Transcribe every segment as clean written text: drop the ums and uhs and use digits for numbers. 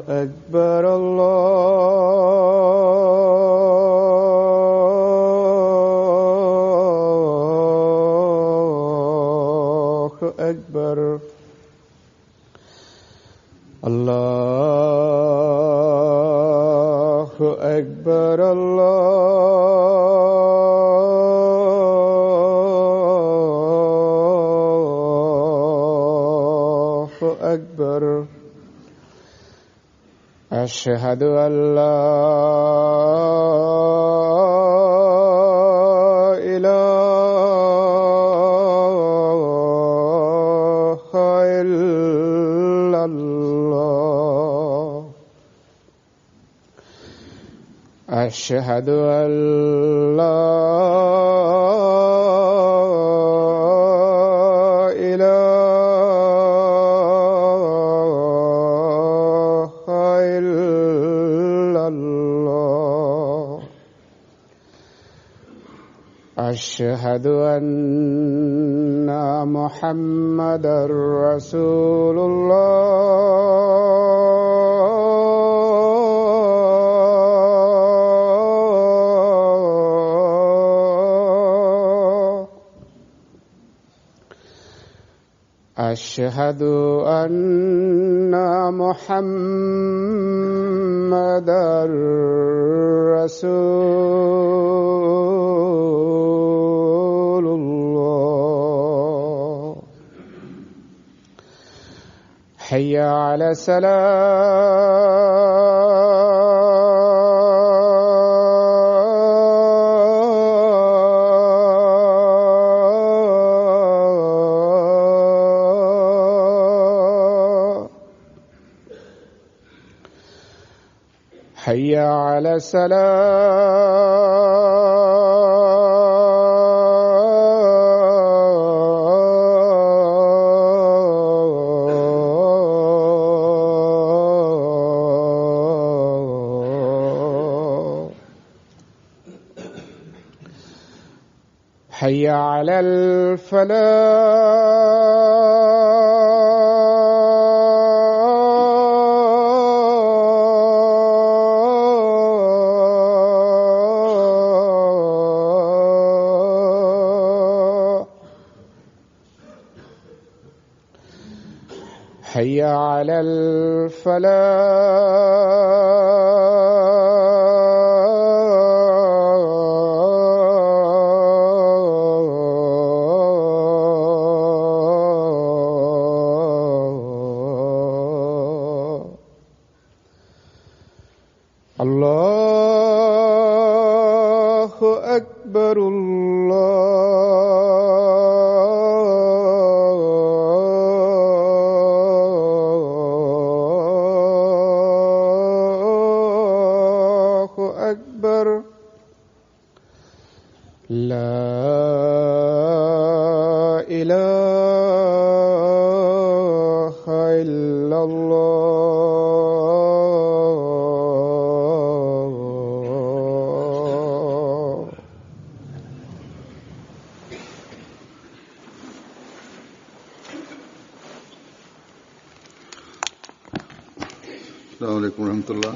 أكبر الله أكبر الله أكبر الله أكبر أشهد أن لا إله إلا الله أشهد أن لا أشهد أن محمدًا رسول الله أشهد أن محمدًا رسول الله حي على الصلاة حي على الصلاة حي على الفلاح حي على الفلاح الله أكبر الله أكبر لا إله إلا الله السلام عليكم ورحمة الله.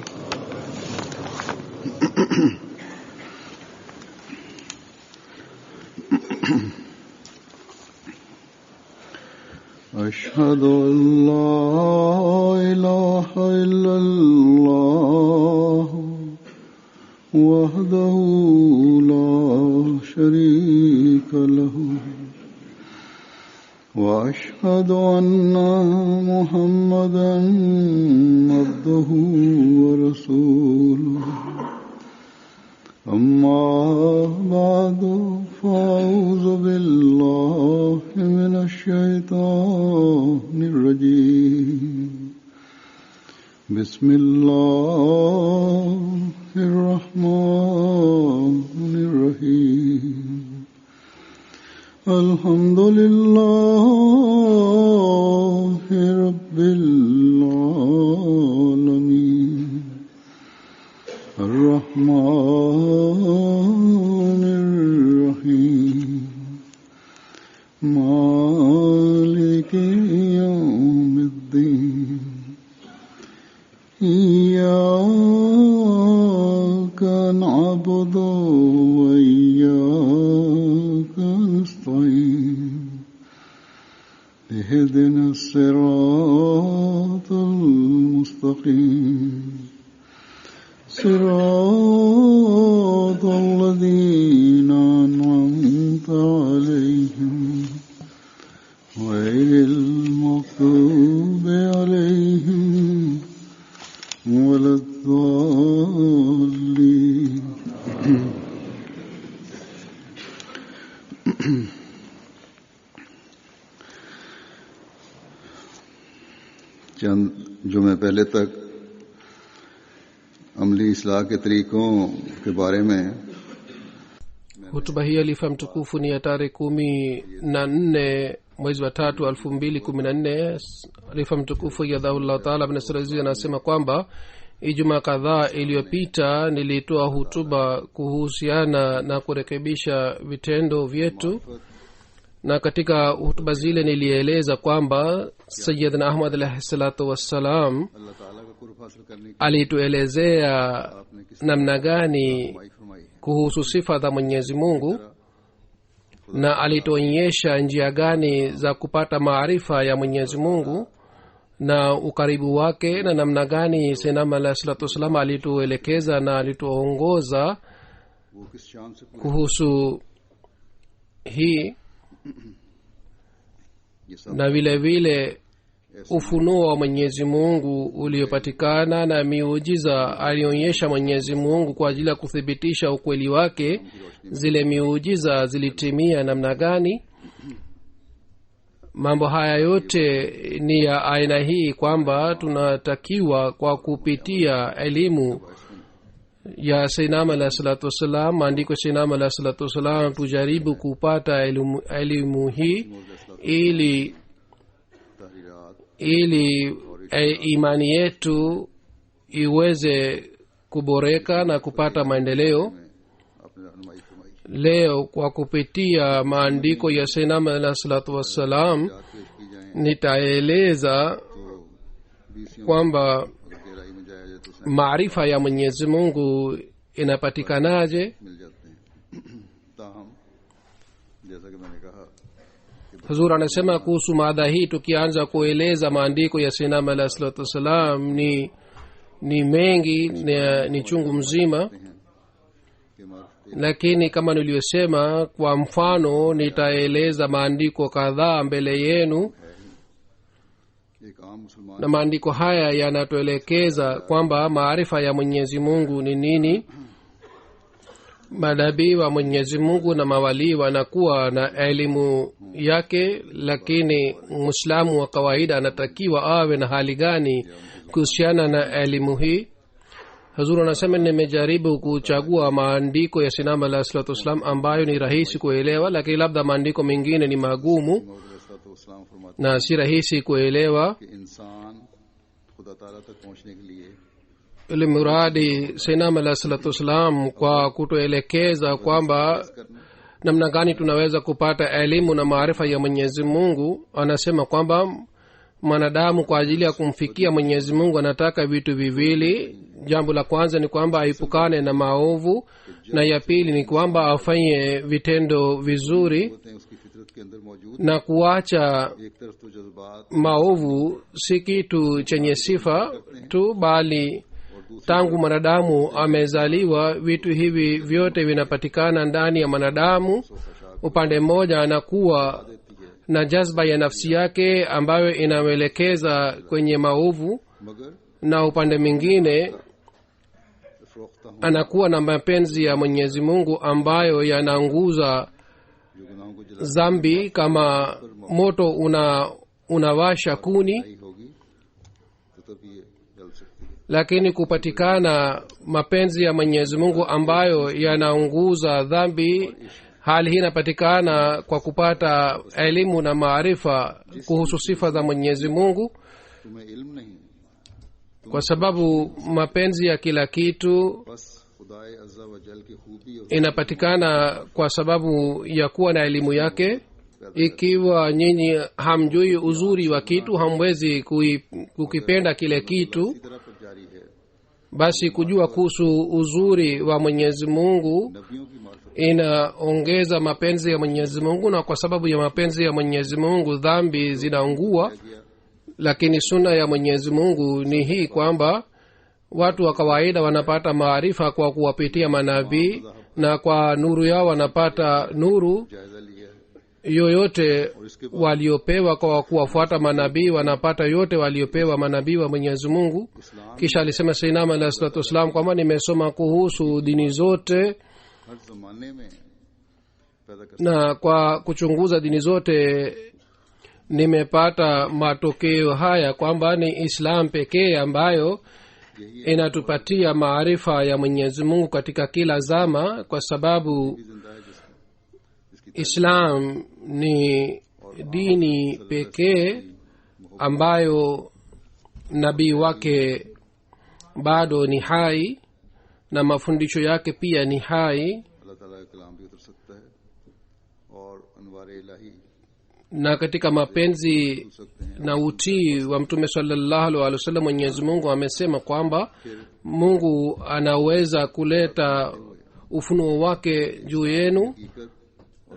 أشهد أن لا إله إلا الله وحده لا شريك له وأشهد أن محمدًا عبده ورسوله أما بعد فأعوذ بالله من الشيطان الرجيم بسم الله الرحمن الرحيم الحمد لله رب العالمين الرحمن الرحيم مالك يوم الدين إياك نعبد وإياك نستعين اهدنا الصراط المستقيم صراط الذين أنعمت عليهم غير المغضوب عليهم ولا الضالين चंद जुमे पहले तक अमली इस्लाह के तरीकों के बारे में hutuba hii alifa mtukufu ni ya tarehe 14 mwezi wa 3 2014. alifa mtukufu yadhaullah taala bin sirazi anasema kwamba ijumaa kadhaa iliyopita nilitoa hutuba kuhusiana na kurekebisha vitendo vyetu, na katika hutuba zile nilieleza kwamba Sayyidina Ahmad alayhi salatu wassalam alituelezea namna gani kuhusu sifa za Mwenyezi Mungu, na alituonyesha njia gani za kupata maarifa ya Mwenyezi Mungu na ukaribu wake, na namna gani Sayyidina alayhi salatu wassalam alituelekeza na alituongoza kuhusu hii, na vile vile ufunuo wa Mwenyezi Mungu uliopatikana na miujiza alionyesha Mwenyezi Mungu kwa ajili ya kuthibitisha ukweli wake. Zile miujiza zilitimia namna gani? Mambo haya yote ni ya aina hii kwamba tunatakiwa kwa kupitia elimu ya Sayyidina alayhi salatu wassalam, maandiko Sayyidina alayhi salatu wassalam, tujaribu kupata elimu hii ili imani yetu iweze kuboreka na kupata maendeleo. Leo kwa kupitia maandiko ya Sayyidina alayhi salatu wassalam nitaeleza kwamba maarifa ya Mwenyezi Mungu inapatikanaje. Hazur anasema kuhusu mada hii, tukianza kueleza maandiko ya Sayyidina alayhi salatu wassalam ni mengi, ni chungu mzima, lakini kama niliyosema, kwa mfano nitaeleza maandiko kadhaa mbele yenu, na maandiko haya yanatuelekeza kwamba maarifa ya Mwenyezi Mungu ni nini. Manabii wa Mwenyezi Mungu na mawalii wanakuwa na elimu yake, lakini Muislamu wa kawaida anatakiwa awe na hali gani kuhusiana na elimu hii? Hazur anasema nimejaribu kuchagua maandiko ya Sayyidina alayhi salatu wasallam ambayo ni rahisi kuelewa, lakini labda maandiko mengine ni magumu na si rahisi kuelewa. Ile muradi Sayyidina alayhi salatu wasallam kwa kutuelekeza kwamba namna gani tunaweza kupata elimu na maarifa ya Mwenyezi Mungu, anasema kwamba mwanadamu kwa ajili ya kumfikia Mwenyezi Mungu anataka vitu viwili. Jambo la kwanza ni kwamba aipukane na maovu, na ya pili ni kwamba afanye vitendo vizuri na kuacha maovu. Si kitu chenye sifa tu, bali tangu mwanadamu amezaliwa vitu hivi vyote vinapatikana ndani ya mwanadamu. Upande mmoja anakuwa na jazba ya nafsi yake ambayo inamwelekeza kwenye maovu, na upande mwingine anakuwa na mapenzi ya Mwenyezi Mungu ambayo yanaunguza zambi kama moto unawasha kuni. Lakini kupatikana mapenzi ya Mwenyezi Mungu ambayo yanaunguza dhambi, hali hii inapatikana kwa kupata elimu na maarifa kuhusu sifa za Mwenyezi Mungu, kwa sababu mapenzi ya kila kitu inapatikana kwa sababu ya kuwa na elimu yake. Ikiwa nyinyi hamjui uzuri wa kitu, hamwezi kukipenda kile kitu. basi kujua kuhusu uzuri wa mwenyezi mungu नबियों की मार्फत inaongeza mapenzi ya mwenyezi mungu, na kwa sababu ya mapenzi ya mwenyezi mungu dhambi zinaungua. Lakini suna ya mwenyezi mungu ni hii kwamba watu wa kawaida wanapata maarifa kwa kuwapitia manabii, na kwa nuru yao wanapata nuru. जायजा लिया है Yoyote waliopewa kwa kuwafuata manabii wanapata yote waliopewa manabii wa mwenyezi mungu. Kisha alisema sayyidina alayhi salatu wasalam kwamba nimesoma kuhusu dini zote, हर जमाने में पैदा कर na kwa kuchunguza dini zote nimepata matokeo haya kwamba ni islam pekee ambayo inatupatia maarifa ya mwenyezi mungu katika kila zama, kwa sababu जिंदा है islam ni dini pekee ambayo nabii wake bado ni hai na mafundisho yake pia ni hai, अल्लाह ताला का कलाम भी उतर सकता है और अनवार इलाही na katika mapenzi सकते हैं na utii wa mtume sallallahu alaihi wasallam mwenyezi mungu amesema kwamba mungu anaweza kuleta ufunuo wake juu yenu, हकीकत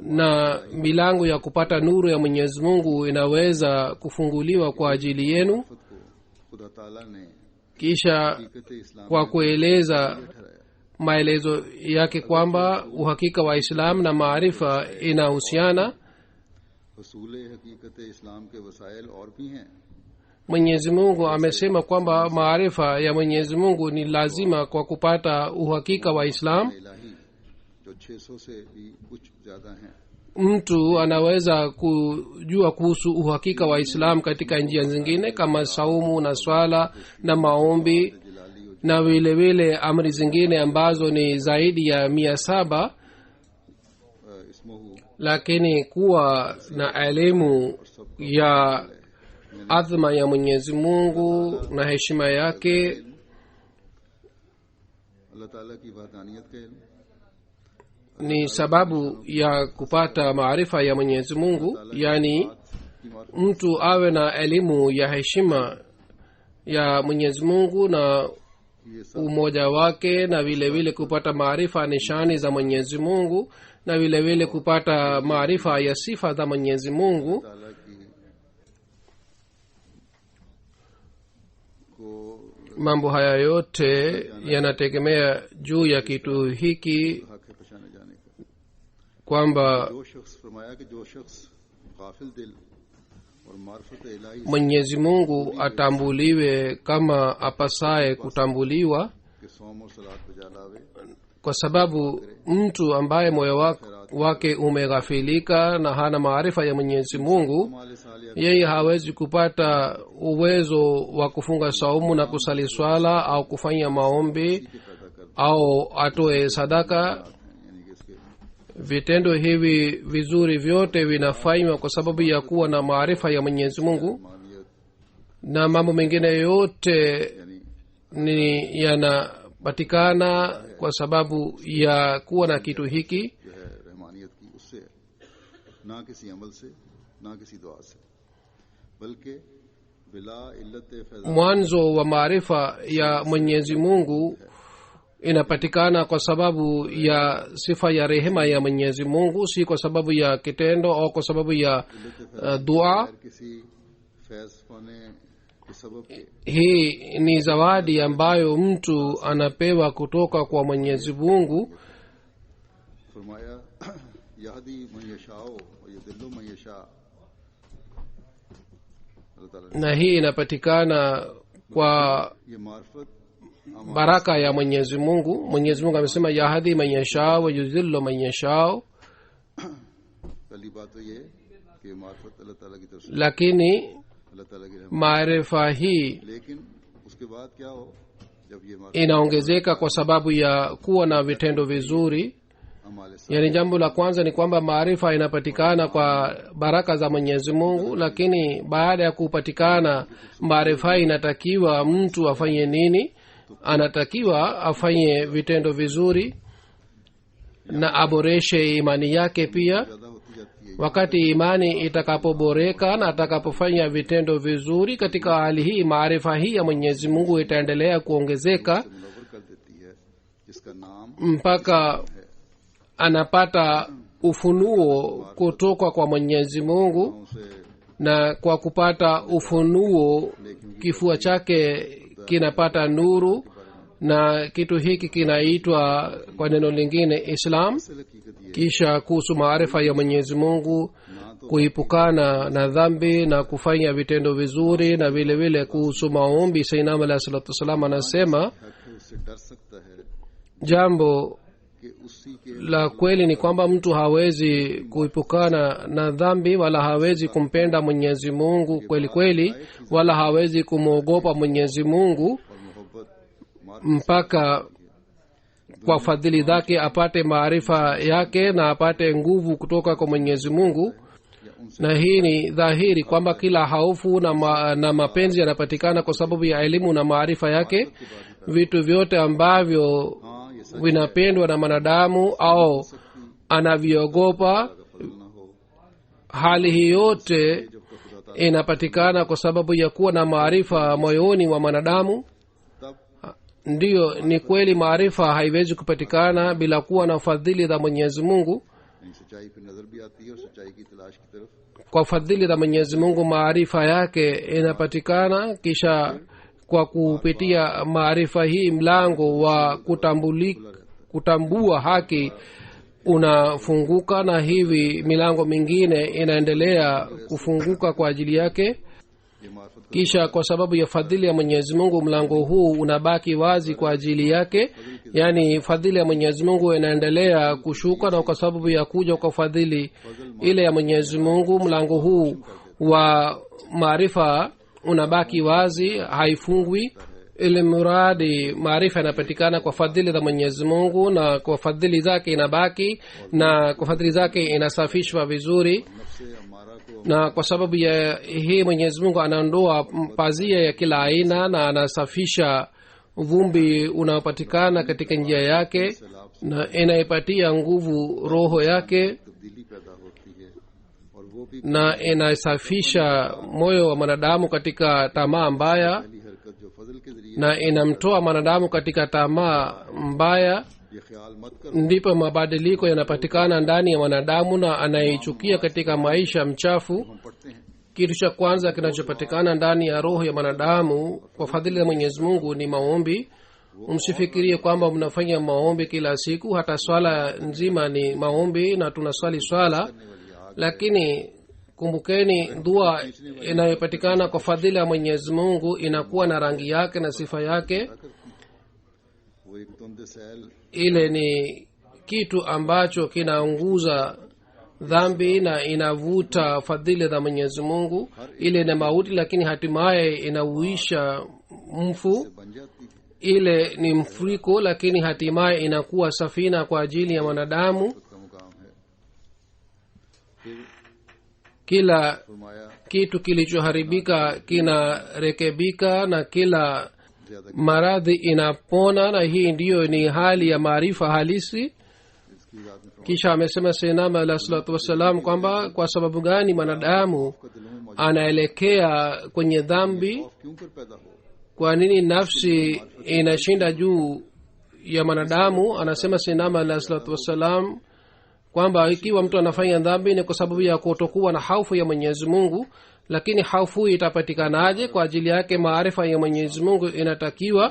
na milango ya kupata nuru ya mwenyezi mungu inaweza kufunguliwa kwa ajili yenu. को खुदा ताला ने Kisha हकीकत इस्लाम kwa kueleza maelezo yake kwamba uhakika wa islam na maarifa inahusiana, हसूल हकीकत इस्लाम के वसाइल और भी हैं mwenyezi mungu amesema kwamba maarifa ya mwenyezi mungu ni lazima kwa kupata uhakika wa islam. इलाही जो 600 से भी कुछ ज्यादा हैं Mtu anaweza kujua kuhusu uhakika wa islam katika njia zingine kama saumu na swala na maombi जिलाली और na vile vile amri zingine ambazo ni zaidi ya 700, इसमहू lakini kuwa na elimu ya adhma ya mwenyezi mungu na heshima yake अल्लाह ताला की वहदानियत का इल्म ni sababu ya kupata maarifa ya mwenyezi mungu, yani की मार्फत mtu awe na elimu ya heshima ya mwenyezi mungu na ये सब umoja wake, na vile vile kupata maarifa nishani za mwenyezi mungu, na vile vile kupata maarifa ya sifa za mwenyezi mungu. ताला की को Mambo haya yote yanategemea juu ya kitu hiki हक है पहचाने जाने का kwamba जो शख्स फरमाया कि जो शख्स गाफिल दिल और मार्फत इलाही से mwenyezi mungu atambuliwe kama apasaye kutambuliwa, के सौम और सलात बजा लावे kwa sababu mtu ambaye moyo wake umeghafilika na hana maarifa ya mwenyezi mungu, माल साल या yeye hawezi kupata uwezo wa kufunga saumu na kusali swala au kufanya maombi पैदा कर au atoe sadaka. यानी कि इसके Vitendo hivi vizuri vyote vinafanywa kwa sababu ya kuwa na maarifa ya mwenyezi mungu, मानियत na mambo mengine yote यानी ni yanapatikana kwa sababu ya kuwa na kitu hiki. जो है रहमानियत की उससे है। ना किसी अमल से ना किसी दुआ से बल्कि बिला इल्लत Faiza Mwanzo wa maarifa ya mwenyezi mungu inapatikana kwa sababu ya sifa ya rehema ya mwenyezi mungu, si kwa sababu ya kitendo au kwa sababu ya dua. गैर किसी फैज़ पाने के सबब के Hii ni zawadi ambayo mtu anapewa kutoka kwa mwenyezi mungu, फरमाया यहदी मन यशाओ और यदिल्लु मन यशा अल्लाह ताला na hii inapatikana kwa ने ये मार्फत baraka ya mwenyezi mungu. Mwenyezi mungu amesema yahdi man yashaa wa yudhillu man yashaa, पहली बात तो ये कि ये मार्फत अल्लाह ताला की तरफ से lakini अल्लाह ताला की रहमत, maarifa hii लेकिन उसके बाद क्या हो जब ये मार्फत inaongezeka kwa sababu ya kuwa na vitendo vizuri. हमारे Yani jambo la kwanza ni kwamba maarifa inapatikana kwa baraka za mwenyezi mungu, lakini baada ya kupatikana maarifa inatakiwa mtu afanye nini? Anatakiwa afanye vitendo vizuri na aboreshe imani yake pia, ज्यादा होती जाती है wakati imani itakapoboreka na atakapofanya vitendo vizuri katika hali hii maarifa hii ya mwenyezi mungu itaendelea kuongezeka Munawwar कर देती है जिसका नाम mpaka anapata ufunuo kutoka kwa mwenyezi mungu उसे na kwa kupata ufunuo kifua chake kinapata nuru na kitu hiki kinaitwa kwa neno lingine islam असल हकीकत ये kisha kuhusu maarifa ya mwenyezi mungu kuipukana na dhambi na kufanya vitendo vizuri na vile vile kuhusu maombi sainam alahi salatu wassalam anasema है कि उससे डर सकता है jambo कि उसी के la kweli ni kwamba mtu hawezi kuipukana na dhambi wala hawezi kumpenda mwenyezi mungu kweli kweli wala hawezi kumwogopa mwenyezi mungu और मोहब्बत mpaka kwa fadhili zake apate maarifa yake na apate nguvu kutoka kwa mwenyezi mungu na hii ni dhahiri kwamba kila haufu na mapenzi yanapatikana kwa sababu ya elimu na maarifa yake vitu vyote ambavyo हाँ ये सच vinapendwa na mwanadamu au anavyogopa फजल ना हो hali hii yote जब तक खुदा ताला inapatikana kwa sababu ya kuwa na maarifa moyoni wa mwanadamu तब ndiyo ni kweli maarifa haiwezi kupatikana bila kuwa na fadhili za mwenyezi mungu नहीं सच्चाई पर नजर भी आती है और सच्चाई की तलाश की तरफ kwa fadhili za mwenyezi mungu maarifa yake inapatikana kisha kwa kupitia maarifa hii mlango wa kutambua haki unafunguka na hivi milango mingine inaendelea kufunguka kwa ajili yake ये मार्फत kisha kwa sababu ya fadhili ya mwenyezi mungu mlango huu unabaki wazi kwa ajili yake yaani fadhili ya mwenyezi mungu inaendelea kushuka na kwa sababu ya kuja kwa fadhili ile ya mwenyezi mungu mlango huu wa maarifa unabaki wazi haifungwi ili muradi maarifa yanapatikana kwa fadhili za mwenyezi mungu na kwa fadhili zake inabaki na kwa fadhili zake inasafishwa vizuri नफ्से हमारा को na kwa sababu ya hii mwenyezi mungu anaondoa pazia ya kila aina na anasafisha vumbi unaopatikana katika njia yake na inaipatia nguvu roho yake तब्दीली पैदा होती है और वो भी na inasafisha moyo wa mwanadamu katika tamaa mbaya पहली हरकत जो फजल के जरिए na inamtoa mwanadamu katika tamaa mbaya ये ख्याल मत करो ndipo mabadiliko yanapatikana ndani ya mwanadamu na anaichukia katika maisha mchafu हम पढ़ते हैं kitu cha kwanza kinachopatikana ndani ya roho ya mwanadamu kwa fadhili ya mwenyezi mungu ni maombi msifikirie kwamba mnafanya maombi kila siku hata swala nzima ni maombi na tunaswali swala lakini kumbukeni dua inayopatikana kwa fadhili ya mwenyezi mungu inakuwa na rangi yake na sifa yake वो एक तुंद cell ile ni kitu ambacho kinaunguza dhambi na inavuta fadhili za mwenyezi mungu ile ni mauti lakini hatimaye inauisha mfu बन जाती है ile ni mfuriko lakini hatimaye inakuwa safina kwa ajili ya mwanadamu का मुकाम है फिर kila फरमाया kitu kilichoharibika kinarekebika na kila ज्यादा maradhi inapona na hii ndiyo ni hali ya maarifa halisi इसकी रात में kisha amesema senama alah salatu wassalam kwamba kwa sababu gani mwanadamu फरमाया दिलों में anaelekea kwenye dhambi खौफ क्यों कर पैदा हो kwa nini nafsi inashinda juu ya mwanadamu anasema senama alah salatu wassalam kwamba ikiwa mtu anafanya dhambi ni kwa sababu ya kutokuwa na haufu ya mwenyezi mungu lakini haufu itapatikanaje kwa ajili yake maarifa ya mwenyezi mungu inatakiwa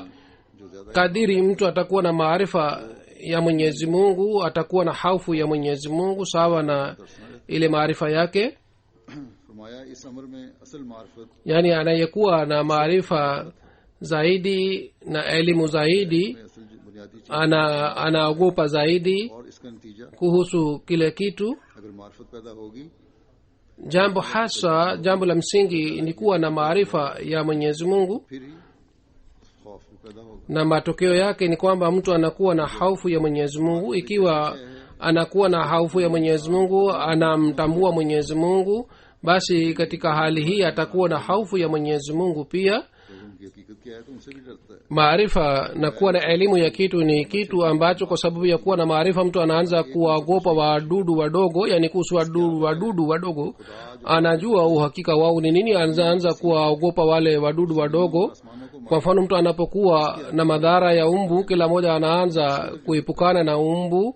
जो ज्यादा kadiri mtu atakuwa na maarifa ya mwenyezi mungu atakuwa na haufu ya mwenyezi mungu sawa na ile maarifa yake फरमाया इस अमर में असल मार्फत yaani anayekuwa na maarifa zaidi na elimu zaidi में असल बुनियादी चीज anaogopa zaidi और इसका नतीजा kuhusu kile kitu अगर मार्फत पैदा होगी jambo hasa jambo la msingi ni kuwa na maarifa ya mwenyezi mungu फिर ही खौफ भी पैदा होगा na matokeo yake ni kwamba mtu anakuwa na haufu ya mwenyezi mungu ikiwa anakuwa na haufu ya mwenyezi mungu anamtambua mwenyezi mungu basi katika hali hii atakuwa na haufu ya mwenyezi mungu pia तो उनकी हकीकत क्या है तो उनसे भी डरता है maarifa na kuwa na elimu ya kitu ni kitu ambacho kwa sababu ya kuwa na maarifa mtu anaanza kuwaogopa wadudu wadogo, yani kuhusu wadudu wadogo anajua uhakika wao ni nini, anaanza kuwaogopa wale wadudu wadogo. Kwa mfano mtu anapokuwa na madhara ya umbu, kila mmoja anaanza kuepukana na umbu.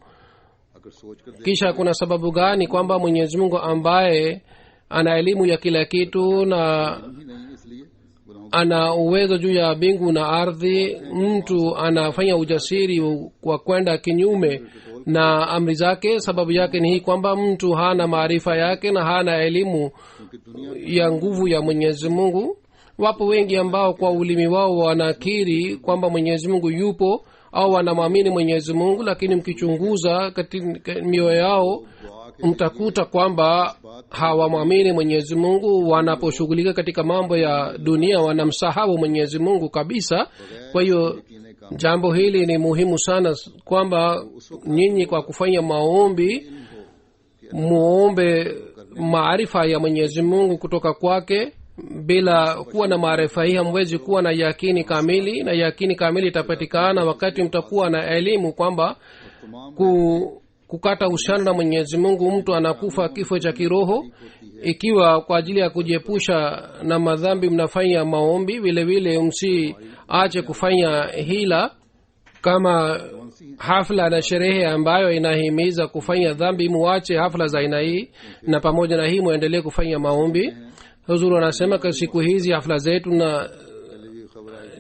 अगर सोच कर Kisha kuna sababu gani kwamba Mwenyezi Mungu ambaye ana elimu ya kila kitu na ही नहीं, इसलिए गुनाहों ana uwezo juu ya mbingu na ardhi, mtu anafanya ujasiri wa kwenda kinyume na amri zake? Sababu yake ni hii kwamba mtu hana maarifa yake na hana elimu क्योंकि दुनिया ya nguvu ya Mwenyezi Mungu. Wapo wengi ambao kwa ulimi wao wanakiri kwamba Mwenyezi Mungu yupo au wanamwamini Mwenyezi Mungu, lakini mkichunguza katika mioyo yao mtakuta kwamba hawamwamini Mwenyezi Mungu. Wanaposhughulika katika mambo ya dunia wanamsahau Mwenyezi Mungu kabisa. Kwa hiyo jambo hili ni muhimu sana kwamba nyinyi kwa kufanya maombi muombe maarifa ya Mwenyezi Mungu kutoka kwake. Bila kuwa na maarifa hii hamwezi kuwa na yakini kamili, na yakini kamili itapatikana wakati mtakuwa na elimu kwamba kukata uhusiano na Mwenyezi Mungu mtu anakufa kifo cha kiroho. Ikiwa kwa ajili ya kujiepusha na madhambi mnafanya maombi, vile vile msiache kufanya hila kama hafla na sherehe ambayo inahimiza kufanya dhambi. Muache hafla za aina hii, na pamoja na hii muendelee kufanya maombi. Huzuru anasema kwa siku hizi hafla zetu na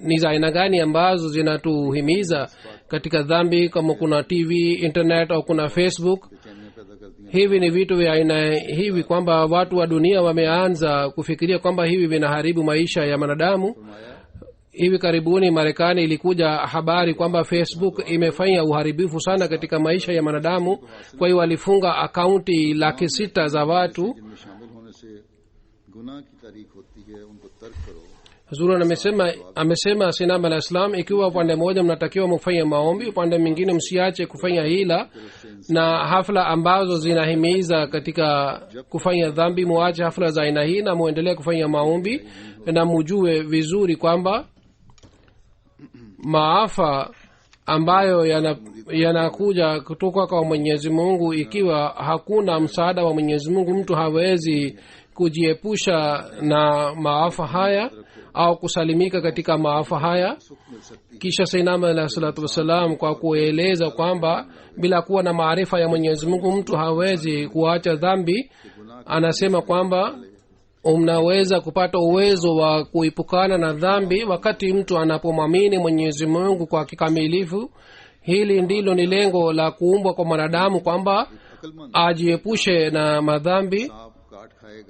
ni za aina gani ambazo zinatuhimiza katika dhambi, kama kuna TV, internet au kuna Facebook. Hivi ni vitu vya aina hivi kwamba watu wa dunia wameanza kufikiria kwamba hivi vinaharibu maisha ya wanadamu. Hivi karibuni Marekani ilikuja habari kwamba Facebook imefanya uharibifu sana katika maisha ya wanadamu. Kwa hiyo walifunga akaunti 600,000 za watu. गुनाह की तारीख होती है, उनको तर्क करो। Huzuru amesema Sinam alayhi salam, ikiwa upande mmoja mnatakiwa mfanye maombi, upande mwingine msiache kufanya hila na hafla ambazo zinahimiza katika kufanya dhambi. Muache hafla za aina hii na muendelee kufanya maombi, na mujue vizuri kwamba maafa ambayo yanakuja kutoka kwa Mwenyezi Mungu, ikiwa hakuna msaada wa Mwenyezi Mungu mtu hawezi kujiepusha na maafa haya au kusalimika katika maafa haya. Kisha Sayyidina alayhi salatu wasalam kwa kueleza kwamba bila kuwa na maarifa ya Mwenyezi Mungu mtu hawezi kuacha dhambi, anasema kwamba mnaweza kupata uwezo wa kuepukana na dhambi wakati mtu anapomwamini Mwenyezi Mungu kwa kikamilifu. Hili ndilo ni lengo la kuumbwa kwa mwanadamu, kwamba ajiepushe na madhambi.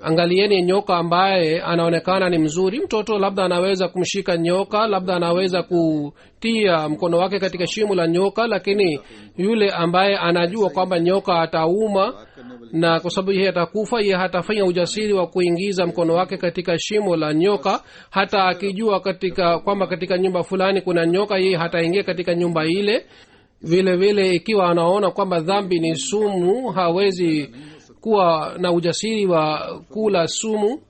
Angalieni nyoka ambaye anaonekana ni mzuri. Mtoto labda anaweza kumshika nyoka, labda anaweza kutia mkono wake katika shimo la nyoka, lakini yule ambaye anajua kwamba nyoka atauma na kwa sababu yeye atakufa, yeye hatafanya ujasiri wa kuingiza mkono wake katika shimo la nyoka. Hata akijua kwamba katika nyumba fulani kuna nyoka, yeye hataingia katika nyumba ile. Vile vile ikiwa anaona kwamba dhambi ni sumu, hawezi kuwa na ujasiri wa kula sumu.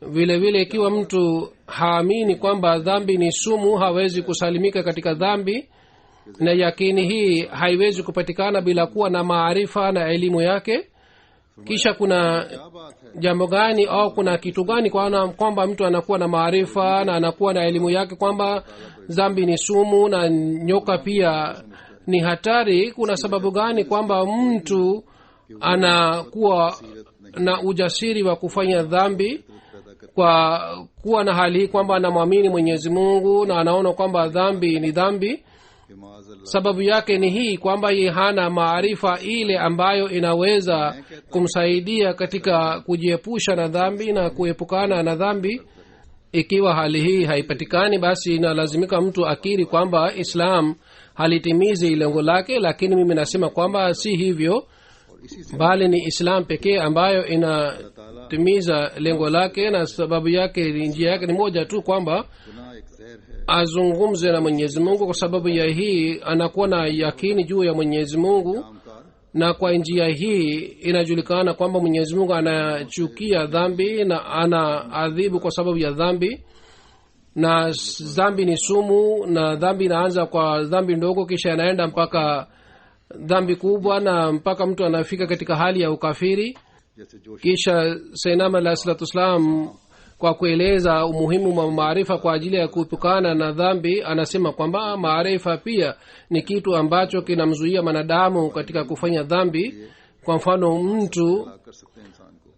Vile vile ikiwa mtu haamini kwamba dhambi ni sumu, hawezi kusalimika katika dhambi, na yakini hii haiwezi kupatikana bila kuwa na maarifa na elimu yake. Kisha kuna jambo gani au kuna kitu gani kwamba mtu anakuwa na maarifa na anakuwa na elimu yake kwamba dhambi ni sumu na nyoka pia ni hatari? Kuna sababu gani kwamba mtu anakuwa na ujasiri wa kufanya dhambi kwa kuwa na hali hii kwamba anamwamini Mwenyezi Mungu na anaona kwamba dhambi ni dhambi? Sababu yake ni hii kwamba yeye hana maarifa ile ambayo inaweza kumsaidia katika kujiepusha na dhambi na kuepukana na dhambi. Ikiwa hali hii haipatikani, basi inalazimika mtu akiri kwamba Islam halitimizi lengo lake. Lakini mimi nasema kwamba si hivyo, bali ni Islam pekee ambayo inatimiza lengo lake, na sababu yake, njia yake ni moja tu, kwamba azungumze na Mwenyezi Mungu. Kwa sababu ya hii anakuwa na yakini juu ya Mwenyezi Mungu, na kwa njia hii inajulikana kwamba Mwenyezi Mungu anachukia dhambi na anaadhibu kwa sababu ya dhambi. na dhambi ni sumu, na dhambi inaanza kwa dhambi ndogo kisha inaenda mpaka dhambi kubwa na mpaka mtu anafika katika hali ya ukafiri. जैसे जोश kisha sainam alah salatu wassalam kwa kueleza umuhimu wa maarifa kwa ajili ya kuepukana na dhambi anasema kwamba maarifa pia ni kitu ambacho kinamzuia mwanadamu katika kufanya dhambi. kwa mfano mtu कर सकते हैं इंसान को,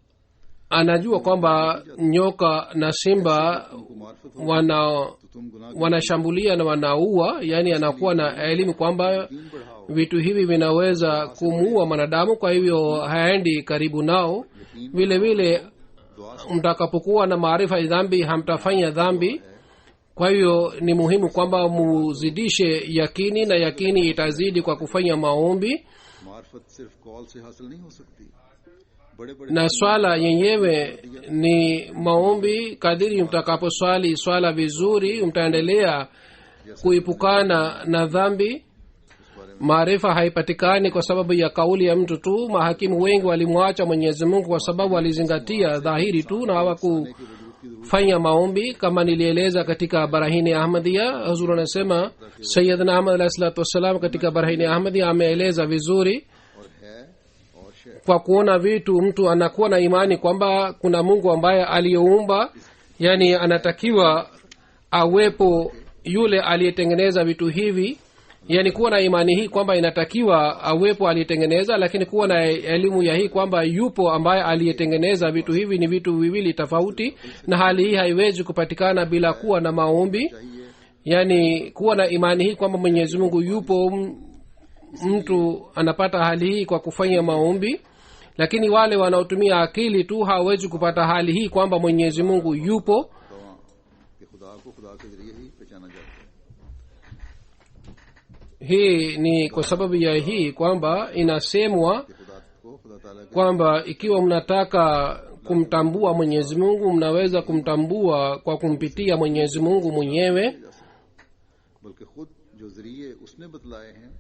anajua kwamba nyoka na simba को मार्फत हो तो तुम गुनाह wanashambulia na wanaua, yani anakuwa na elimu kwamba यकीन बढ़ाओ, vitu hivi vinaweza kumuua mwanadamu, kwa hivyo haendi karibu nao. vile vile mtakapokuwa na maarifa ya dhambi hamtafanya dhambi. kwa hiyo ni muhimu kwamba muzidishe yakini, na yakini itazidi kwa kufanya maombi. मार्फत सिर्फ कॉल से हासिल नहीं हो सकती, बड़े बड़े na swala yenyewe ni maombi. kadiri mtakaposwali swala vizuri mtaendelea kuepukana na dhambi. maarifa haipatikani kwa sababu ya kauli ya mtu tu. mahakimu wengi walimwacha Mwenyezi Mungu kwa sababu walizingatia dhahiri tu na hawakufanya maombi. kama nilieleza katika Barahini Ahmadiyya, Huzur anasema Sayyidina Ahmad alayhi salatu wassalam katika Barahini Ahmadiyya ameeleza vizuri, और है और शय kwa kuona vitu mtu anakuwa na imani kwamba kuna Mungu ambaye aliyoumba, yani anatakiwa awepo yule aliyetengeneza vitu hivi. yani kuwa na imani hii kwamba inatakiwa awepo aliyetengeneza, lakini kuwa na elimu ya hii kwamba yupo ambaye aliyetengeneza vitu hivi ni vitu viwili tofauti, na hali hii haiwezi kupatikana bila kuwa na maombi. yani kuwa na imani hii kwamba Mwenyezi Mungu yupo, mtu anapata hali hii kwa kufanya maombi. lakini wale wanaotumia akili tu hawawezi kupata hali hii kwamba Mwenyezi Mungu yupo. कि खुदा को खुदा के जरिए ही पहचाना जाता है। hii ni kwa sababu ya hii kwamba inasemwa कि खुदा को खुदा ताला के kwamba ikiwa mnataka kumtambua Mwenyezi Mungu mnaweza kumtambua kwa kumpitia Mwenyezi Mungu mwenyewe. बल्कि खुद जो जरिए उसने बतलाए हैं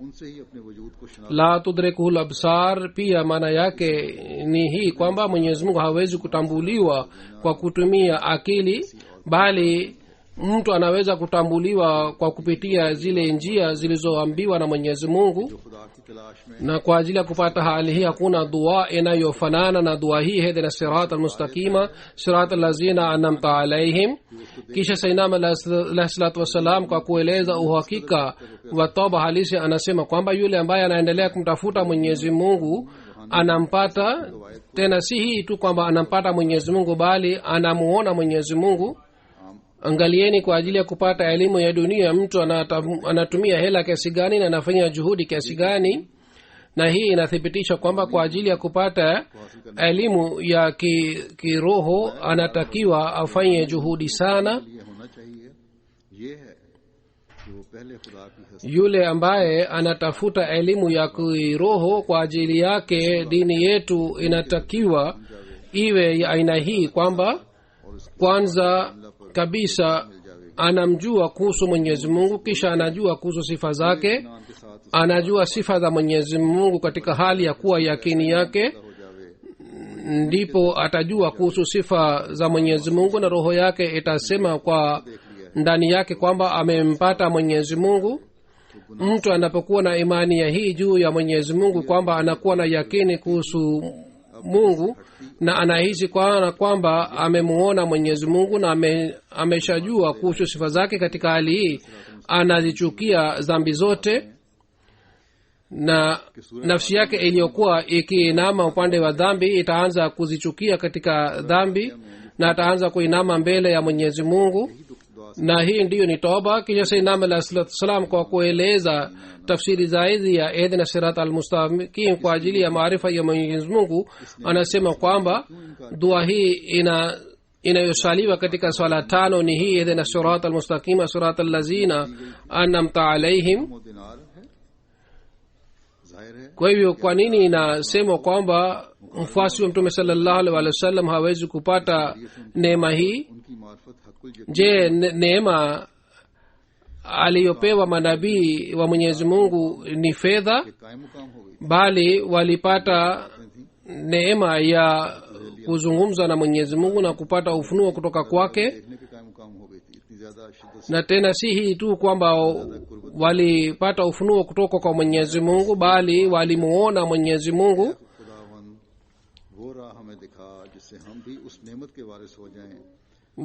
उनसे ही अपने वजूद को शनाख्त la tudrikuhul absar pia maana yake ni hii kwamba Mwenyezi Mungu hawezi kutambuliwa kwa kutumia akili, bali mtu anaweza kutambuliwa kwa kupitia zile njia zilizoambiwa na Mwenyezi Mungu. खुदा की तलाश में na kwa ajili ya kupata hali hii hakuna dua inayofanana na dua hii, hedina sirat almustaqima sirat allazina anamta alaihim. kisha sainam alayhi salatu wassalam kwa kueleza uhakika wa toba halisi anasema kwamba yule ambaye anaendelea kumtafuta Mwenyezi Mungu anampata. tena si hii tu kwamba anampata Mwenyezi Mungu, bali anamuona Mwenyezi Mungu. angalieni, kwa ajili ya kupata elimu ya dunia mtu anatumia hela kiasi gani na anafanya juhudi kiasi gani, na hii inathibitisha kwamba kwa ajili ya kupata elimu ya kiroho anatakiwa afanye juhudi sana. ये होना चाहिए ये है कि वो पहले खुदा की हस्ती yule ambaye anatafuta elimu ya kiroho kwa ajili yake dini yetu inatakiwa iwe ya aina hii kwamba kwanza kabisa anamjua kuhusu Mwenyezi Mungu, kisha anajua kuhusu sifa zake, के साथ anajua sifa za Mwenyezi Mungu katika hali ya kuwa yakini yake, हो जावे ndipo atajua kuhusu sifa za Mwenyezi Mungu na roho yake itasema kwa ndani yake kwamba amempata Mwenyezi Mungu. mtu anapokuwa na imani ya hii juu ya Mwenyezi Mungu kwamba anakuwa na yakini kuhusu Mungu na anahisi kwamba amemuona Mwenyezi Mungu na ameshajua kuhusu sifa zake, katika hali hii anazichukia dhambi zote, na nafsi yake iliyokuwa ikiinama upande wa dhambi itaanza kuzichukia katika dhambi na ataanza kuinama mbele ya Mwenyezi Mungu, na hii ndiyo ni toba. kisha sayyidina alayhi salatu wasalam kwa kueleza tafsiri zaidi ya ihdina sirat almustaqim kwa ajili ya maarifa ya Mwenyezi Mungu anasema kwamba dua hii inayosaliwa katika swala tano ni hii ihdina sirat almustaqim sirat allazina an'amta alaihim. दिनार है जाहिर है kwa hivyo kwa nini inasema kwamba mfuasi wa Mtume sallallahu alaihi wasallam hawezi kupata neema hii? उनकी मार्फत हकुल je neema aliyopewa manabii wa Mwenyezi Mungu ni fedha? कायम मुकाम हो गई bali walipata neema ya kuzungumza na Mwenyezi Mungu na kupata ufunuo kutoka kwake. देखने के कायम मुकाम हो गई थी। शिद्दत से na tena si hii tu kwamba walipata ufunuo kutoka kwa mwenyezi mungu bali walimuona mwenyezi mungu खुदावन वो राह हमें दिखा जिससे हम भी उस नेमत के वारिस हो जाएं।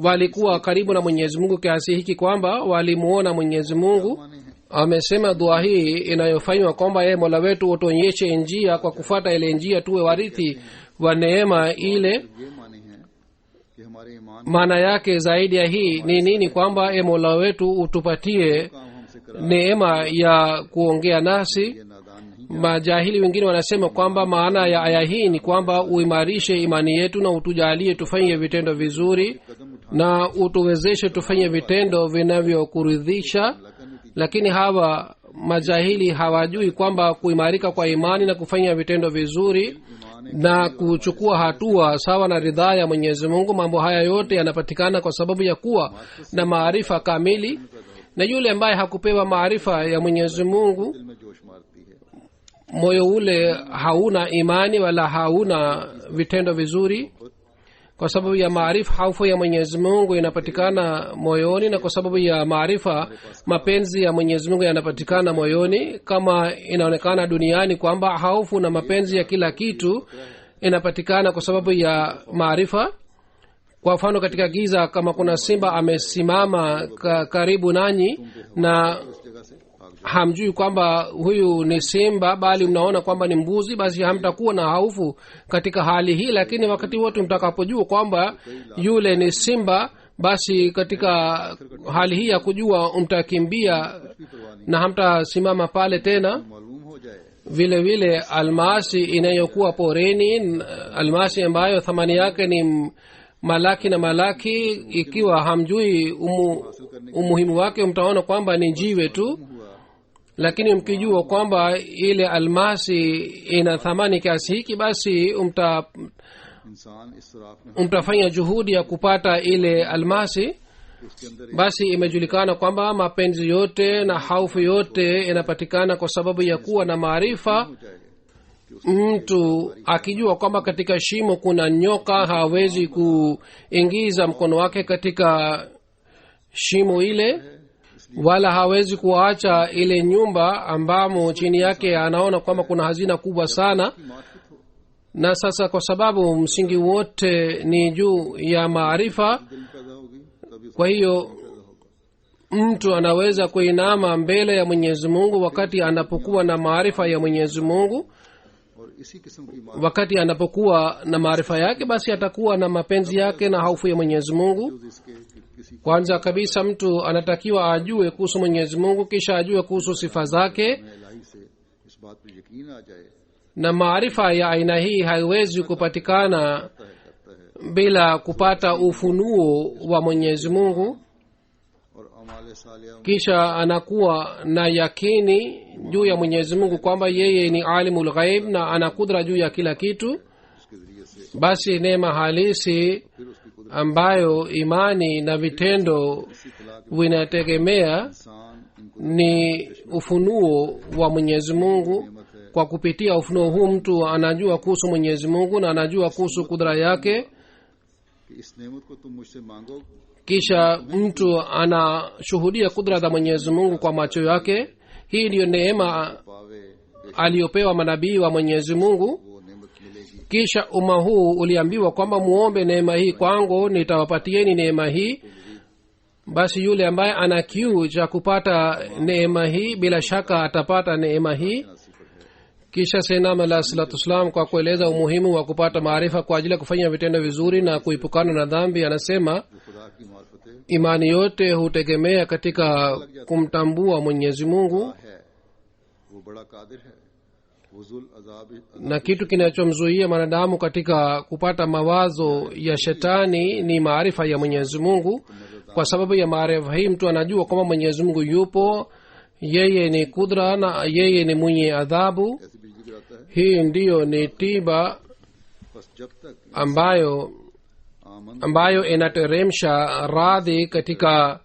walikuwa karibu na mwenyezi mungu kiasi hiki kwamba walimuona mwenyezi mungu. माने हैं Amesema dua hii inayofanywa kwamba yeye mola wetu utuonyeshe njia kwa kufuata ile njia tuwe warithi wa neema ile. ये माने हैं कि हमारे ईमान Maana yake zaidi ya hii ni nini? Kwamba e mola wetu utupatie काम हमसे करा neema ya kuongea nasi. ये नादान नहीं Majahili wengine wanasema kwamba maana ya aya hii ni kwamba uimarishe imani yetu na utujalie tufanye vitendo vizuri na utuwezeshe tufanye vitendo vinavyokuridhisha. Lakini hawa majahili hawajui kwamba kuimarika kwa imani na kufanya vitendo vizuri na kuchukua hatua sawa na ridhaa ya Mwenyezi Mungu, mambo haya yote yanapatikana kwa sababu ya kuwa na maarifa kamili. Na yule ambaye hakupewa maarifa ya Mwenyezi Mungu, दिल में जोश मारती है। moyo ule hauna imani wala hauna vitendo vizuri. Kwa sababu ya maarifa, hofu ya Mwenyezi Mungu inapatikana moyoni, na kwa sababu ya maarifa, mapenzi ya Mwenyezi Mungu yanapatikana moyoni. Kama inaonekana duniani kwamba hofu na mapenzi ya kila kitu inapatikana kwa sababu ya maarifa. Kwa mfano, katika giza, kama kuna simba amesimama karibu nanyi na इस जगह से भाग hamjui kwamba huyu ni simba bali mnaona kwamba ni mbuzi, basi hamtakuwa na hofu katika hali hii. Lakini wakati wote mtakapojua kwamba yule ni simba, basi katika hali hii ya kujua mtakimbia na hamtasimama pale tena. मालूम हो जाए Vile vile almasi inayokuwa poreni, almasi ambayo thamani yake ni malaki na malaki, ikiwa hamjui umuhimu wake, mtaona kwamba ni jiwe tu. Lakini mkijua kwamba ile almasi ina thamani kiasi hiki, basi इंसान इस सुराख में mtafanya juhudi ya kupata ile almasi. उसके अंदर Basi imejulikana kwamba mapenzi yote na hofu yote inapatikana kwa sababu ya kuwa na maarifa. हो जाएगा Mtu akijua kwamba katika shimo kuna nyoka, hawezi kuingiza mkono wake katika shimo ile, wala hawezi kuacha ile nyumba ambamo chini yake anaona kwamba kuna hazina kubwa sana. Na sasa kwa sababu msingi wote ni juu ya maarifa, दिल पैदा होगी तभी kwa hiyo mtu anaweza kuinama mbele ya Mwenyezi Mungu wakati anapokuwa na maarifa ya Mwenyezi Mungu. और इसी किस्म की Wakati anapokuwa na maarifa yake, basi atakuwa na mapenzi yake na hofu ya Mwenyezi Mungu. इसके किसी Kwanza kabisa mtu anatakiwa ajue kuhusu Mwenyezi Mungu, kisha ajue kuhusu sifa zake. इलाही से इस बात पर यकीन आ जाए Na maarifa ya aina hii haiwezi kupatikana bila kupata ufunuo wa Mwenyezi Mungu. और अमाल सालिया Kisha anakuwa na yakini juu ya Mwenyezi Mungu kwamba yeye ni alimul ghaib na ana kudra juu ya kila kitu. उसके जरिए से Basi neema halisi फिर उसकी कुदरत ambayo imani na vitendo vinategemea इंसान इनको ni ufunuo wa Mwenyezi Mungu. Kwa kupitia ufunuo huu mtu anajua kuhusu Mwenyezi Mungu na anajua kuhusu kudra yake. कि इस नेमत को तुम मुझसे मांगो Kisha mtu anashuhudia kudra za Mwenyezi Mungu kwa macho yake. Hii ndiyo neema पावे aliyopewa manabii wa Mwenyezi Mungu. वो नेमत मिलेगी Kisha umma huu uliambiwa kwamba muombe neema hii kwangu, nitawapatieni neema hii. Basi yule ambaye ana kiu cha kupata neema hii, bila shaka atapata neema hii. Kisha Sayyidina Alayhi Salatu Wassalam, kwa kueleza umuhimu wa kupata maarifa kwa ajili ya kufanya vitendo vizuri na kuepukana na dhambi, anasema जो खुदा की मार्फतें imani yote hutegemea katika kumtambua Mwenyezi Mungu, है वो बड़ा कादिर है वो जुल अजाब na kitu kinachomzuia mwanadamu katika kupata mawazo ya shetani ni maarifa ya Mwenyezi Mungu. Kwa sababu ya maarifa hii mtu anajua kwamba Mwenyezi Mungu yupo, yeye ni kudra na yeye ni mwenye adhabu. ऐसी बिजली गिराता है Hii ndiyo ni tiba बस जब तक आमन ambayo inateremsha radhi katika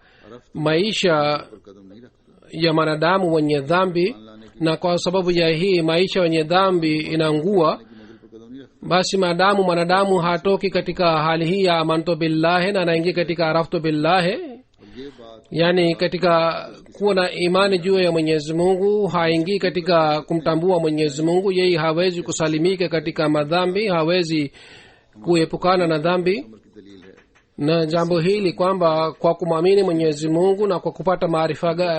maisha पर कदम नहीं रखता ya mwanadamu mwenye dhambi, na kwa sababu ya hii maisha wenye dhambi inaungua. कि मंजिल पर कदम नहीं रखता Basi maadamu mwanadamu hatoki katika hali hii ya amantu billahi na anaingia katika araftu billahi, और ये बात yaani katika kuwa na imani juu ya mwenyezi mungu, haingii katika kumtambua mwenyezi mungu, yeye hawezi kusalimika katika madhambi, hawezi kuepukana na dhambi. Na jambo hili kwamba kwa kumwamini mwenyezi mungu na kwa kupata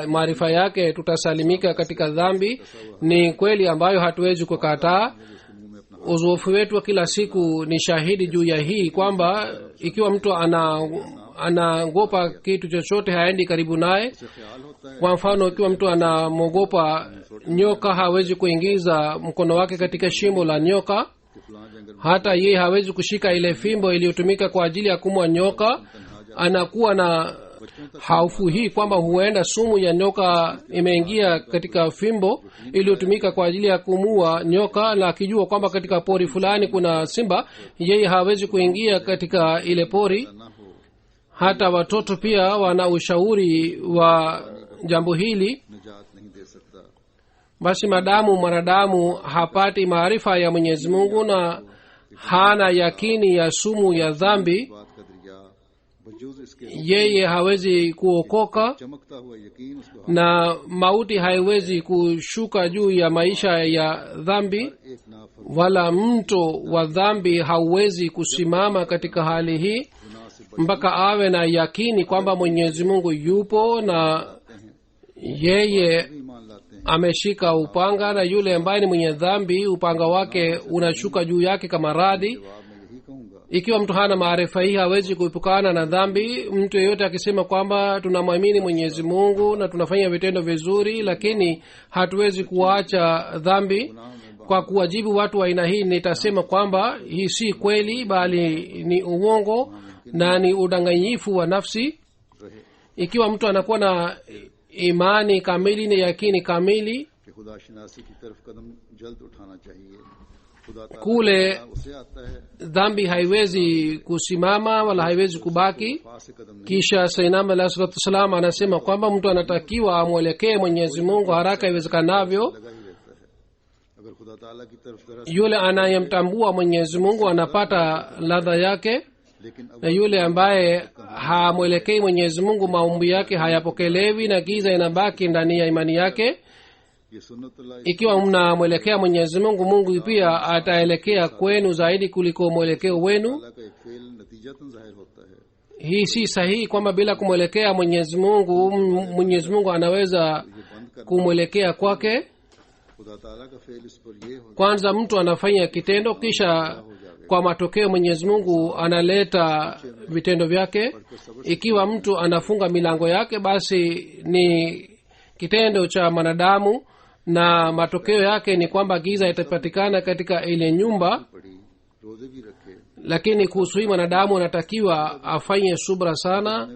maarifa yake tutasalimika katika dhambi ni kweli ambayo hatuwezi kukataa. uzoefu wetu wa kila siku ni shahidi juu ya hii kwamba ikiwa mtu anaogopa kitu chochote haendi karibu naye. Kwa mfano, ikiwa mtu anamwogopa nyoka hawezi kuingiza mkono wake katika shimo la nyoka, hata yeye hawezi kushika ile fimbo iliyotumika kwa ajili ya kumwa nyoka. Anakuwa na haufu hii kwamba huenda sumu ya nyoka imeingia katika fimbo iliyotumika kwa ajili ya kumua nyoka, na akijua kwamba katika pori fulani kuna simba, yeye hawezi kuingia katika ile pori. Hata watoto pia wana ushauri wa jambo hili. Basi madamu mwanadamu hapati maarifa ya Mwenyezi Mungu na hana yakini ya sumu ya dhambi, yeye hawezi kuokoka na mauti haiwezi kushuka juu ya maisha ya dhambi, wala mto wa dhambi hauwezi kusimama katika hali hii mpaka awe na yakini kwamba Mwenyezi Mungu yupo na yeye ameshika upanga, na yule ambaye ni mwenye dhambi upanga wake unashuka juu yake kama radi. Ikiwa mtu hana maarifa hii hawezi kuepukana na dhambi. Mtu yeyote akisema kwamba tunamwamini Mwenyezi Mungu na tunafanya vitendo vizuri lakini hatuwezi kuacha dhambi, kwa kuwajibu watu wa aina hii nitasema kwamba hii si kweli, bali ni uongo na ni udanganyifu wa nafsi. Ikiwa mtu anakuwa na imani kamili na yakini kamili, kule dhambi haiwezi kusimama wala haiwezi kubaki. Kisha Sayyidina Ali sallallahu wasallam anasema kwamba mtu anatakiwa amwelekee Mwenyezi Mungu haraka iwezekanavyo. Yule anayemtambua Mwenyezi Mungu anapata ladha yake, na yule ambaye hamwelekei Mwenyezi Mungu maombi yake hayapokelewi na giza inabaki ndani ya imani yake. Ikiwa mnamwelekea Mwenyezi Mungu, Mungu pia ataelekea kwenu zaidi kuliko mwelekeo wenu. Hii si sahihi kwamba bila kumwelekea Mwenyezi Mungu, Mwenyezi Mungu anaweza kumwelekea kwake. Kwanza mtu anafanya kitendo, kisha kwa matokeo Mwenyezi Mungu analeta vitendo vyake. Ikiwa mtu anafunga milango yake, basi ni kitendo cha mwanadamu na matokeo yake ni kwamba giza itapatikana katika ile nyumba. Lakini kuhusu hii mwanadamu anatakiwa afanye subra sana.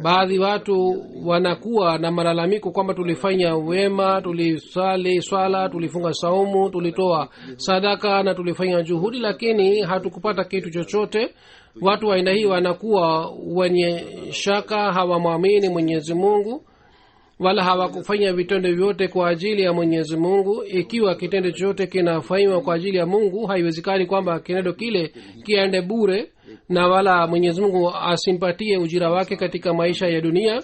Baadhi watu wanakuwa na malalamiko kwamba tulifanya wema, tulisali swala, tulifunga saumu, tulitoa sadaka na tulifanya juhudi, lakini hatukupata kitu chochote. Watu wa aina hii wanakuwa wenye shaka, hawamwamini Mwenyezi Mungu wala hawakufanya vitendo vyote kwa ajili ya Mwenyezi Mungu. Ikiwa kitendo chochote kinafanywa kwa ajili ya Mungu, haiwezekani kwamba kitendo kile kiende bure na wala Mwenyezi Mungu asimpatie ujira wake katika maisha ya dunia.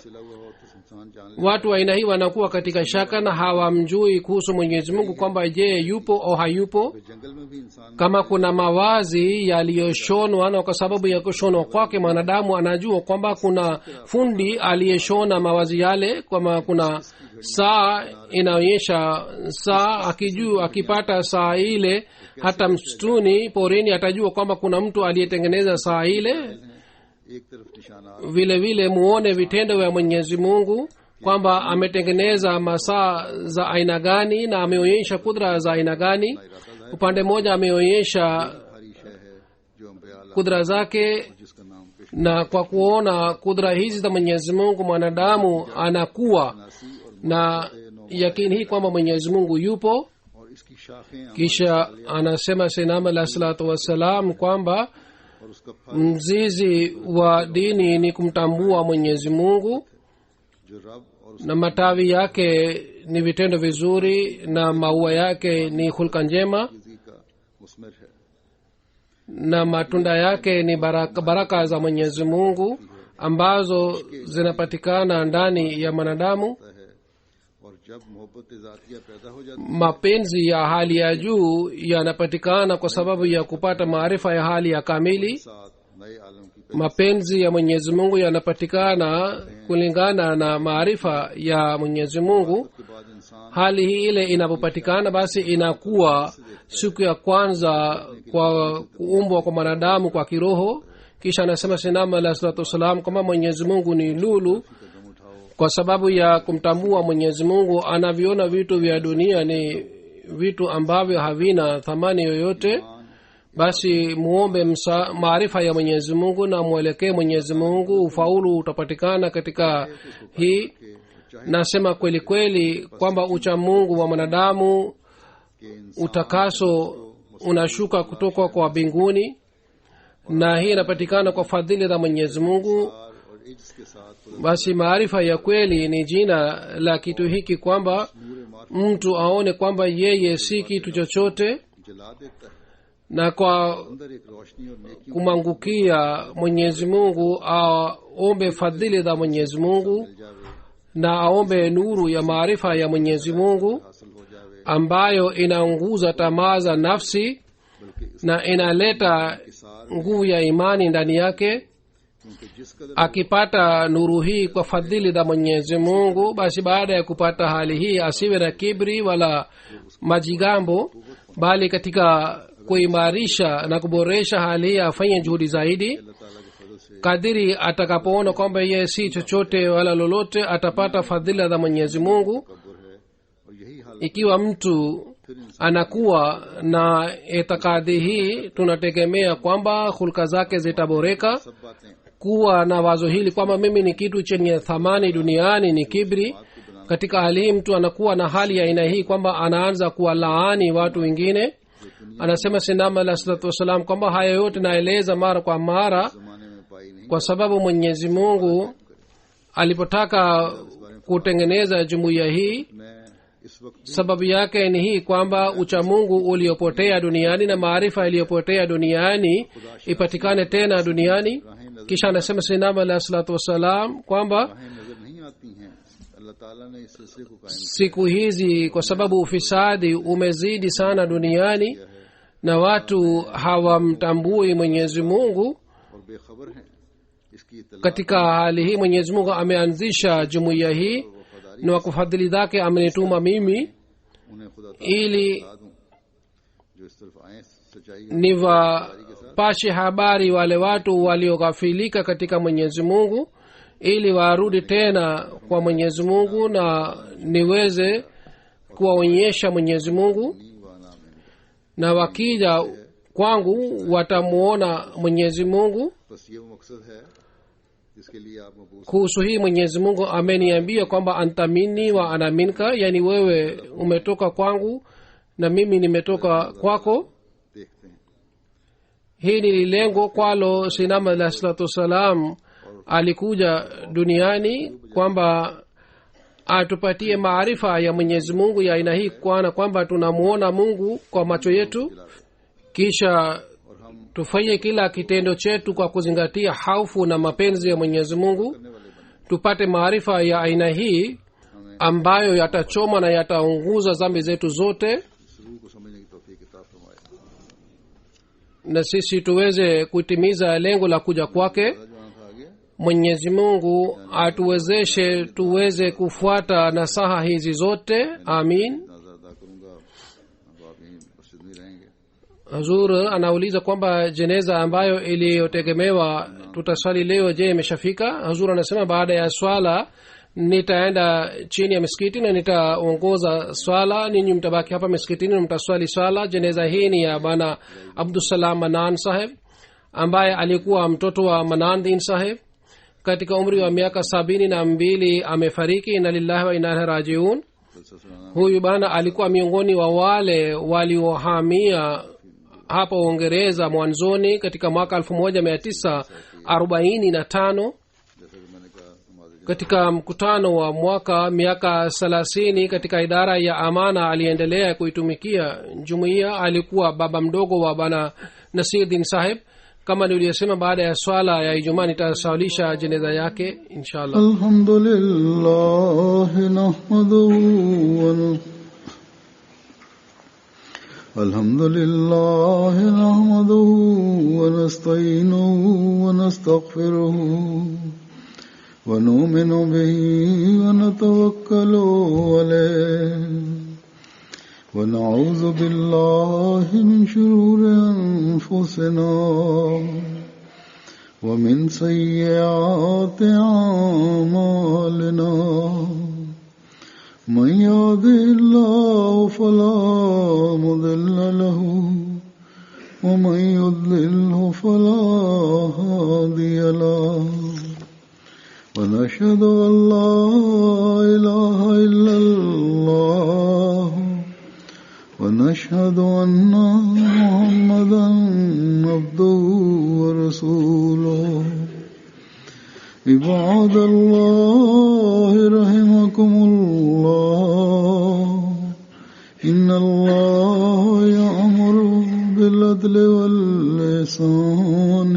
Watu wa aina hii wanakuwa katika shaka na hawamjui kuhusu Mwenyezi Mungu kwamba je, yupo au hayupo. Kama kuna mawazi yaliyoshonwa, na kwa sababu ya kushonwa kwake mwanadamu anajua kwamba kuna fundi aliyeshona mawazi yale. Kama kuna saa inaonyesha saa, akijua akipata saa ile hata msituni porini atajua kwamba kuna mtu aliyetengeneza saa ile. Vile vile muone vitendo vya Mwenyezi Mungu kwamba ametengeneza masaa za aina gani na ameonyesha kudra za aina gani. Upande mmoja ameonyesha kudra zake, na kwa kuona kudra hizi za Mwenyezi Mungu mwanadamu anakuwa na yakini hii kwamba Mwenyezi Mungu yupo. Kisha anasema Sayyidina Ali sallallahu wasallam kwamba mzizi wa dini ni kumtambua Mwenyezi Mungu, na matawi yake ni vitendo vizuri, na maua yake ni hulka njema, na matunda yake ni baraka za Mwenyezi Mungu. ambazo zinapatikana ndani ya mwanadamu. है और जब मोहब्बत ज़ातिया पैदा हो जाती Mapenzi ya hali ya juu yanapatikana kwa sababu ya kupata maarifa ya hali ya kamili. है साथ नए आलम की Mapenzi ya Mwenyezi Mungu yanapatikana kulingana na maarifa ya Mwenyezi Mungu. के बाद इंसान Hali hii ile inapopatikana, basi inakuwa siku ya kwanza kwa kuumbwa kwa mwanadamu kwa kiroho. Kisha anasema Sayyidina alayhi salatu wasalam kwamba Mwenyezi Mungu ni lulu. कदम उठाओ Kwa sababu ya kumtambua Mwenyezi Mungu, anaviona vitu vya dunia ni vitu ambavyo havina thamani yoyote. Basi muombe maarifa ya Mwenyezi Mungu na mwelekee Mwenyezi Mungu, ufaulu utapatikana katika hii. Nasema kweli kweli kwamba ucha Mungu wa mwanadamu, कि इंसान utakaso unashuka kutoka kwa mbinguni, na hii inapatikana kwa fadhili za Mwenyezi Mungu. और इज्ज के साथ Basi maarifa ya kweli ni jina la kitu hiki, kwamba नूर मार्फ mtu aone kwamba yeye si kitu chochote, जला देता है na kwa अंदर एक रोशनी और नेकी kumwangukia Mwenyezi Mungu aombe fadhili za Mwenyezi Mungu मिल जावे na aombe nuru ya maarifa ya Mwenyezi Mungu हासिल हो जावे ambayo inaunguza tamaa za nafsi बल्कि इस na inaleta nguvu ya imani ndani yake. क्योंकि जिस कदर Akipata nuru hii kwa fadhili za Mwenyezi Mungu, basi baada ya kupata hali hii asiwe na kibri wala majigambo, bali katika kuimarisha na kuboresha hali hii afanye juhudi zaidi. अल्लाह ताला के फजल से Kadiri atakapoona kwamba yeye si chochote wala lolote, atapata fadhila za Mwenyezi Mungu. तकब्बुर है और यही हाल Ikiwa mtu anakuwa na itikadi hii, tunategemea kwamba hulka zake zitaboreka. सब बातें Kuwa na wazo hili kwamba mimi ni kitu chenye thamani duniani ni kibri. Katika hali hii mtu anakuwa na hali ya aina hii kwamba anaanza kuwalaani watu wengine. Anasema Sayyidina alayhi salatu wasalam kwamba haya yote naeleza mara kwa mara जमाने में पाई नहीं kwa sababu Mwenyezi Mungu alipotaka kutengeneza jumuiya hii, मैं इस वक्त sababu yake ni hii kwamba uchamungu uliopotea duniani na maarifa iliyopotea duniani ipatikane tena duniani. Kisha anasema Sayyidina alayhi salatu wasalam kwamba राहें नजर नहीं आती हैं अल्लाह ताला ने इस सिलसिले को कायम siku hizi kwa sababu ufisadi umezidi sana duniani na watu hawamtambui Mwenyezi Mungu, और बेखबर हैं इसकी इत्तला katika hali hii Mwenyezi Mungu ameanzisha jumuiya hii na kwa fadhili zake amenituma mimi उन्हें खुदा ili बता दूं जो इस तरफ आए सच्चाई niwapashe habari wale watu walioghafilika katika Mwenyezi Mungu, ili warudi tena kwa Mwenyezi Mungu na niweze kuwaonyesha Mwenyezi Mungu, na wakija kwangu watamuona Mwenyezi Mungu. बस ये वो मकसद है जिसके लिए आप मबूस Kuhusu hii Mwenyezi Mungu ameniambia kwamba antamini wa anaminka, yani wewe umetoka kwangu na mimi nimetoka kwako. देखते हैं Hii ni lengo kwalo Sayyidina alayhi salatu wasalam alikuja duniani, kwamba atupatie maarifa ya Mwenyezi Mungu ya aina hii, kwana kwamba tunamuona Mungu kwa macho yetu, kisha tufanye kila kitendo chetu kwa kuzingatia haufu na mapenzi ya Mwenyezi Mungu. Tupate maarifa ya aina hii ambayo yatachoma na yataunguza dhambi zetu zote, इस रूह को समझने की तौफीक अता फरमाए na sisi tuweze kutimiza lengo la kuja kwake. जो था आगे Mwenyezi Mungu atuwezeshe tuweze kufuata nasaha hizi zote. Amin. नजर अदा करूंगा अब आप यहीं मस्जिद में रहेंगे Hazur anauliza kwamba jeneza ambayo iliyotegemewa tutaswali leo, je, imeshafika? Hazur anasema baada ya swala nitaenda chini ya misikiti na nitaongoza swala, ninyi mtabaki hapa misikitini na mtaswali swala. Jeneza hii ni ya bana Abdussalam Manan saheb ambaye alikuwa mtoto wa Manan Din saheb. Katika umri wa miaka 72 amefariki. Inna lillahi wa inna ilaihi rajiun. जलसा सुनाना Huyu bana alikuwa miongoni wa wale waliohamia hapa Uingereza mwanzoni katika mwaka 1945. जैसा कि मैंने कहा नमाज Katika mkutano wa mwaka miaka 30 katika idara ya amana aliendelea kuitumikia jumuiya. Alikuwa baba mdogo wa bana Nasiruddin saheb. kama niliyosema baada ya swala ya ijumaa nitasawalisha jeneza yake inshallah. Alhamdulillah nahmaduhu Alhamdulillah nahmaduhu wa nasta'inuhu wa nastaghfiruhu wa nu'minu bihi wa natawakkalu alayhi wa na'udhu billahi min shururi anfusina wa min sayyiati a'malina من يهده الله فلا مضل له ومن يضلله فلا هادي له ونشهد أن لا إله إلا الله ونشهد أن محمدا عبده ورسوله عباد الله رحمكم الله إن الله يأمر بالعدل والإحسان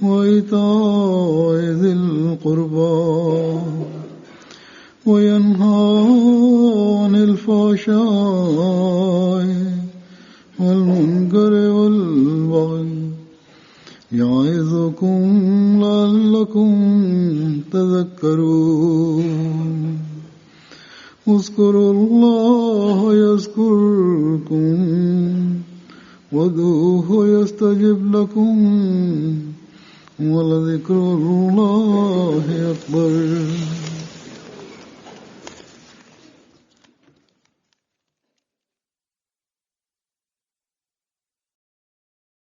وإيتاء ذي القربى وينهى عن الفحشاء والمنكر والبغي يعظكم لعلكم تذكرون اذكروا الله يذكركم وادعوه يستجب لكم ولذكر الله أكبر